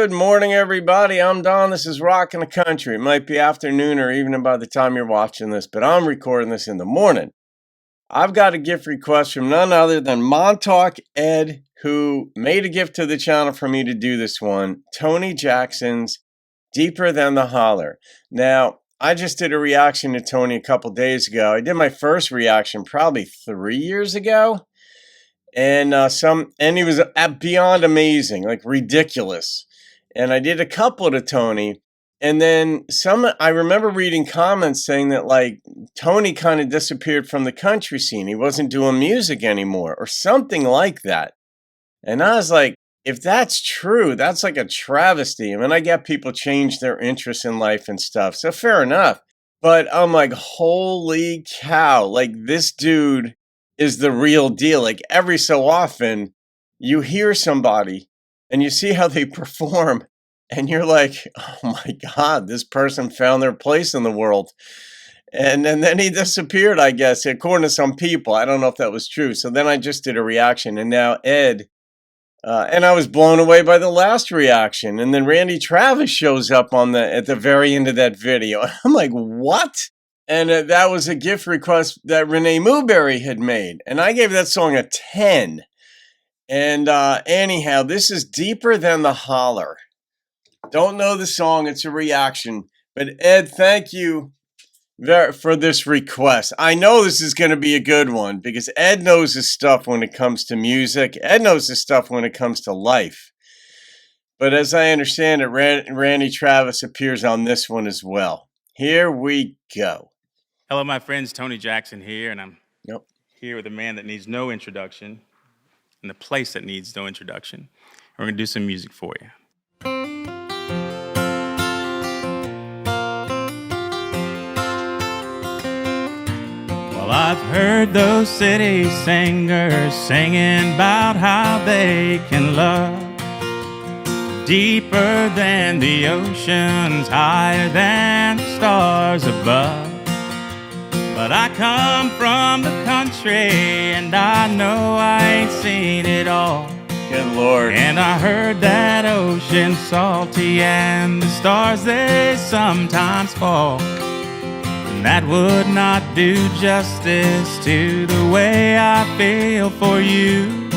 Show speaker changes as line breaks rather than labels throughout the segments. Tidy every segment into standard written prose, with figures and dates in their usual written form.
Good morning, everybody. I'm Don. This is Rockin' the Country. It might be afternoon or evening by the time you're watching this, but I'm recording this in the morning. I've got a gift request from none other than MontaukEd, who made a gift to the channel for me to do this one. Tony Jackson's Deeper Than the Holler. Now, I just did a reaction to Tony a couple days ago. I did my first reaction probably 3 years ago. And he was beyond amazing, like ridiculous. And I did a couple to Tony, and then I remember reading comments saying that like Tony kind of disappeared from the country scene. He wasn't doing music anymore or something like that. And I was like, if that's true, that's like a travesty. I mean, I get people change their interests in life and stuff, so fair enough. But I'm like, holy cow, like this dude is the real deal. Like every so often you hear somebody and you see how they perform and you're like, oh my God, this person found their place in the world. And then he disappeared, I guess, according to some people. I don't know if that was true. So then I just did a reaction, and now Ed, and I was blown away by the last reaction. And then Randy Travis shows up at the very end of that video. I'm like, what? And that was a gift request that Renee Newberry had made. And I gave that song a 10. And anyhow, this is Deeper Than the Holler. Don't know the song. It's a reaction. But Ed, thank you for this request. I know this is going to be a good one because Ed knows his stuff when it comes to music. Ed knows his stuff when it comes to life. But as I understand it, Randy Travis appears on this one as well. Here we go.
Hello, my friends. Tony Jackson here, and I'm here with a man that needs no introduction and a place that needs no introduction. We're going to do some music for you. Well, I've heard those city singers singing about how they can love deeper than the oceans, higher than the stars above. But I come from the country, and I know I ain't seen it all.
Good Lord.
And I heard that ocean's salty, and the stars, they sometimes fall. And that would not do justice to the way I feel for you.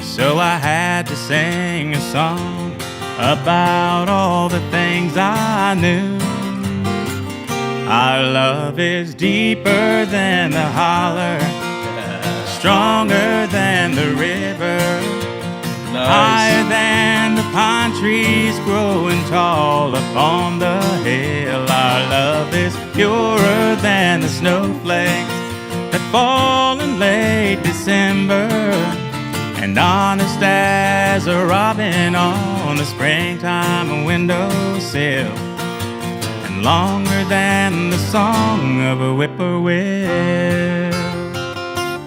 So I had to sing a song about all the things I knew. Our love is deeper than the holler, stronger than the river, higher than the pine trees growing tall upon the hill. Our love is purer than the snowflakes that fall in late December, and honest as a robin on a springtime windowsill, longer than the song of a whippoorwill.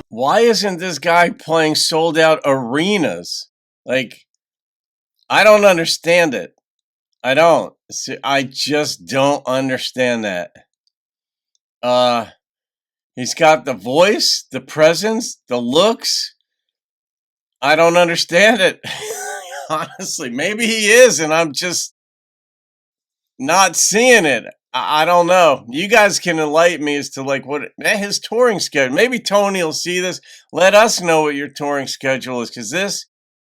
Why isn't this guy playing sold out arenas? Like, I don't understand it. I don't. I just don't understand that. He's got the voice, the presence, the looks. I don't understand it. Honestly, maybe he is, and I'm just not seeing it. I don't know. You guys can enlighten me as to like what his touring schedule. Maybe Tony will see this. Let us know what your touring schedule is, because this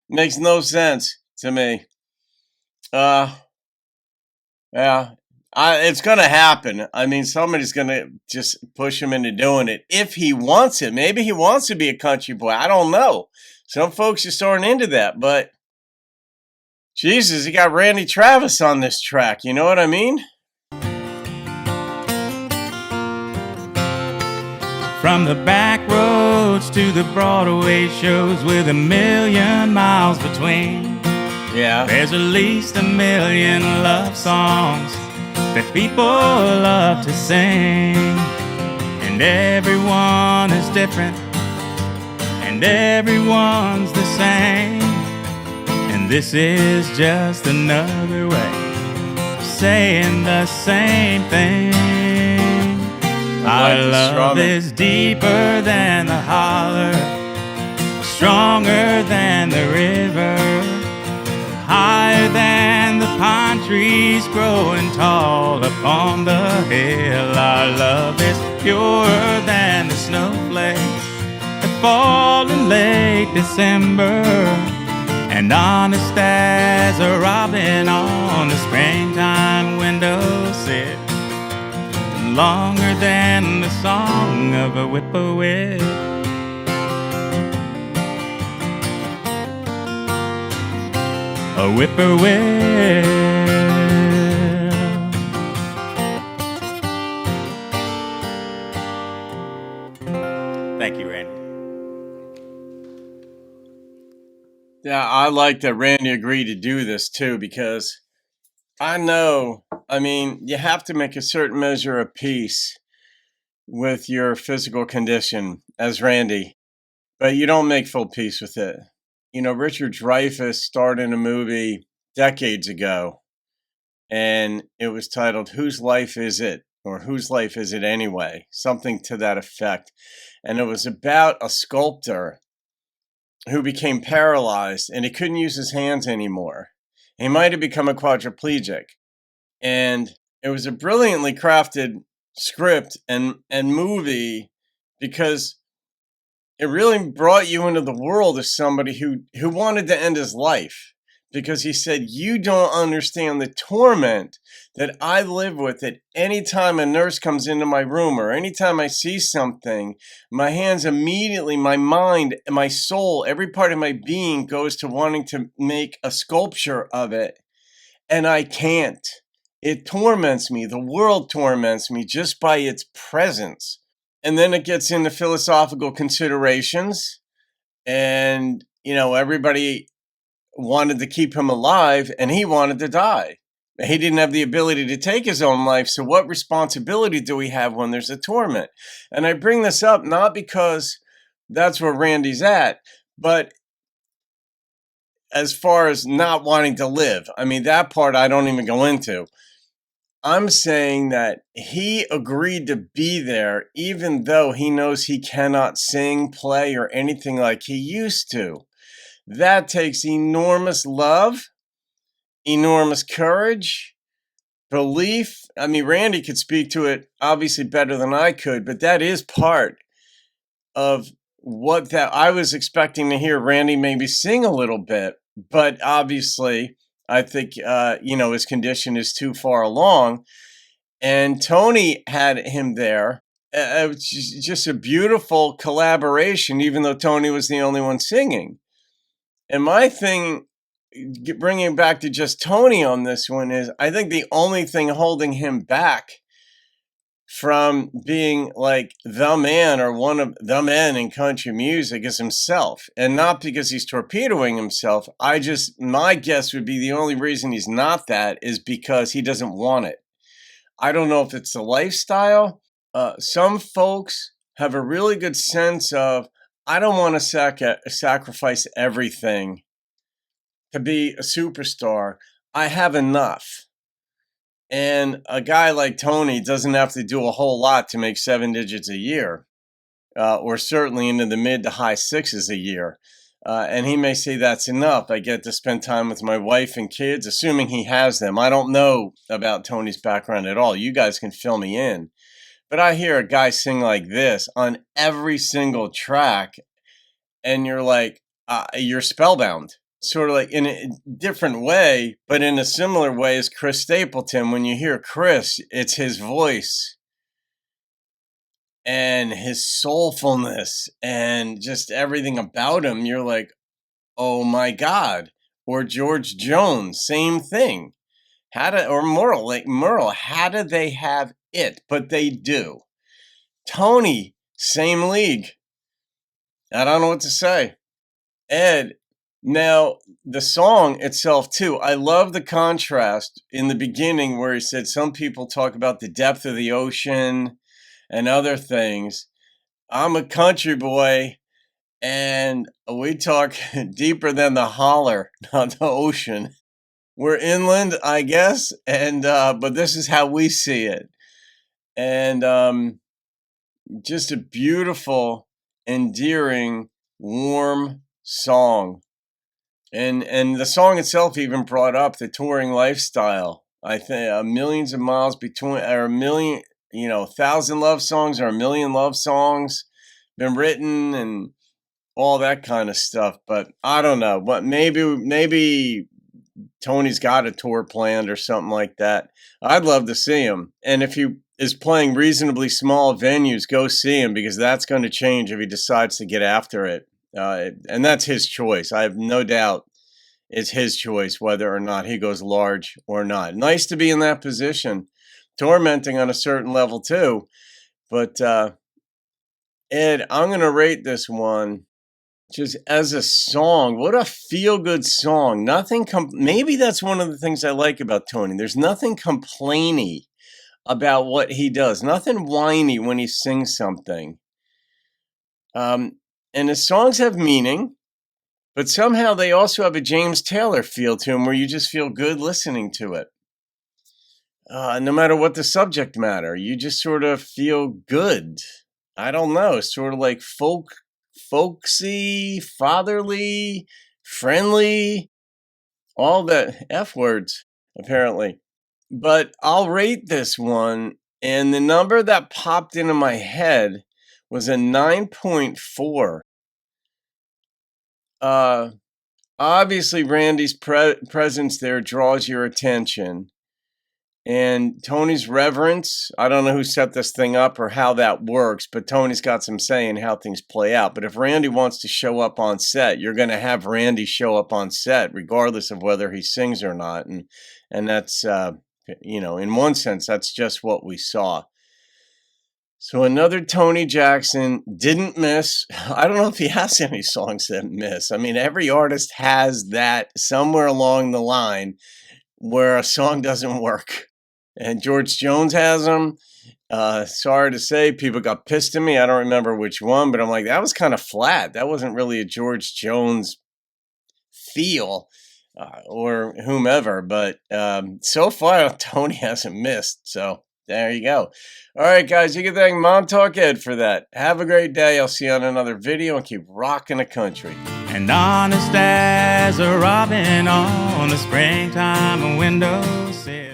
makes no sense to me. Yeah, it's gonna happen. I mean, somebody's gonna just push him into doing it if he wants it. Maybe he wants to be a country boy. I don't know. Some folks are starting into that, but Jesus, he got Randy Travis on this track. You know what I mean?
From the back roads to the Broadway shows with 1,000,000 miles between.
Yeah.
There's at least 1,000,000 love songs that people love to sing. And everyone is different, and everyone's the same. And this is just another way of saying the same thing. Our love is deeper than the holler, stronger than the river, higher than the pine trees growing tall upon the hill. Our love is purer than the snowflakes that fall in late December, and honest as a robin on the springtime windowsill, and longer than the song of a whippoorwill. A whippoorwill. Thank you, Randy.
Yeah, I like that Randy agreed to do this too, because I know, I mean, you have to make a certain measure of peace with your physical condition as Randy, but you don't make full peace with it. You know, Richard Dreyfuss starred in a movie decades ago, and it was titled Whose Life Is It? Or Whose Life Is It Anyway? Something to that effect. And it was about a sculptor who became paralyzed and he couldn't use his hands anymore. He might have become a quadriplegic. And it was a brilliantly crafted script and movie, because it really brought you into the world of somebody who wanted to end his life, because he said, you don't understand the torment that I live with at any time a nurse comes into my room or anytime I see something. My hands immediately, my mind, my soul, every part of my being goes to wanting to make a sculpture of it. And I can't. It torments me. The world torments me just by its presence. And then it gets into philosophical considerations. And, you know, everybody wanted to keep him alive and he wanted to die. He didn't have the ability to take his own life. So what responsibility do we have when there's a torment? And I bring this up not because that's where Randy's at, but as far as not wanting to live. I mean, that part I don't even go into. I'm saying that he agreed to be there even though he knows he cannot sing, play, or anything like he used to. That takes enormous love, enormous courage, belief. I mean, Randy could speak to it obviously better than I could, but that is part of what that I was expecting to hear Randy maybe sing a little bit, but obviously I think, you know, his condition is too far along. And Tony had him there. It was just a beautiful collaboration, even though Tony was the only one singing. And my thing, bringing it back to just Tony on this one, is I think the only thing holding him back from being like the man or one of the men in country music is himself. And not because he's torpedoing himself. My guess would be the only reason he's not that is because he doesn't want it. I don't know if it's the lifestyle. Some folks have a really good sense of, I don't want to sacrifice everything to be a superstar. I have enough. And a guy like Tony doesn't have to do a whole lot to make 7 digits a year, or certainly into the mid to high sixes a year. And he may say that's enough. I get to spend time with my wife and kids, assuming he has them. I don't know about Tony's background at all. You guys can fill me in. But I hear a guy sing like this on every single track, and you're like, you're spellbound. Sort of like in a different way, but in a similar way as Chris Stapleton. When you hear Chris, it's his voice and his soulfulness and just everything about him. You're like, oh my God. Or George Jones, same thing. Or Merle, how do they have it? But they do. Tony, same league. I don't know what to say. Ed, now the song itself too, I love the contrast in the beginning where he said some people talk about the depth of the ocean and other things. I'm a country boy, and we talk deeper than the holler, not the ocean. We're inland, I guess, and but this is how we see it. And just a beautiful, endearing, warm song. And the song itself even brought up the touring lifestyle. I think millions of miles between, or a million, 1,000 love songs or a million love songs been written and all that kind of stuff. But I don't know. But maybe Tony's got a tour planned or something like that. I'd love to see him. And if he is playing reasonably small venues, go see him, because that's going to change if he decides to get after it. And that's his choice. I have no doubt it's his choice whether or not he goes large or not. Nice to be in that position. Tormenting on a certain level too. But Ed, I'm going to rate this one just as a song. What a feel-good song. Nothing. Maybe that's one of the things I like about Tony. There's nothing complainy about what he does. Nothing whiny when he sings something. And his songs have meaning, but somehow they also have a James Taylor feel to them, where you just feel good listening to it. No matter what the subject matter, you just sort of feel good. I don't know, sort of like folksy, fatherly, friendly, all the F words, apparently. But I'll rate this one, and the number that popped into my head was a 9.4. Obviously, Randy's presence there draws your attention. And Tony's reverence, I don't know who set this thing up or how that works, but Tony's got some say in how things play out. But if Randy wants to show up on set, you're going to have Randy show up on set, regardless of whether he sings or not. And that's, in one sense, that's just what we saw. So another Tony Jackson didn't miss. I don't know if he has any songs that miss. I mean, every artist has that somewhere along the line where a song doesn't work. And George Jones has them. Sorry to say, people got pissed at me. I don't remember which one, but I'm like, that was kind of flat. That wasn't really a George Jones feel, or whomever. But so far, Tony hasn't missed. So there you go. All right, guys, you can thank MontaukEd for that. Have a great day. I'll see you on another video, and keep rocking the country.
And honest as a robin on the springtime windowsill.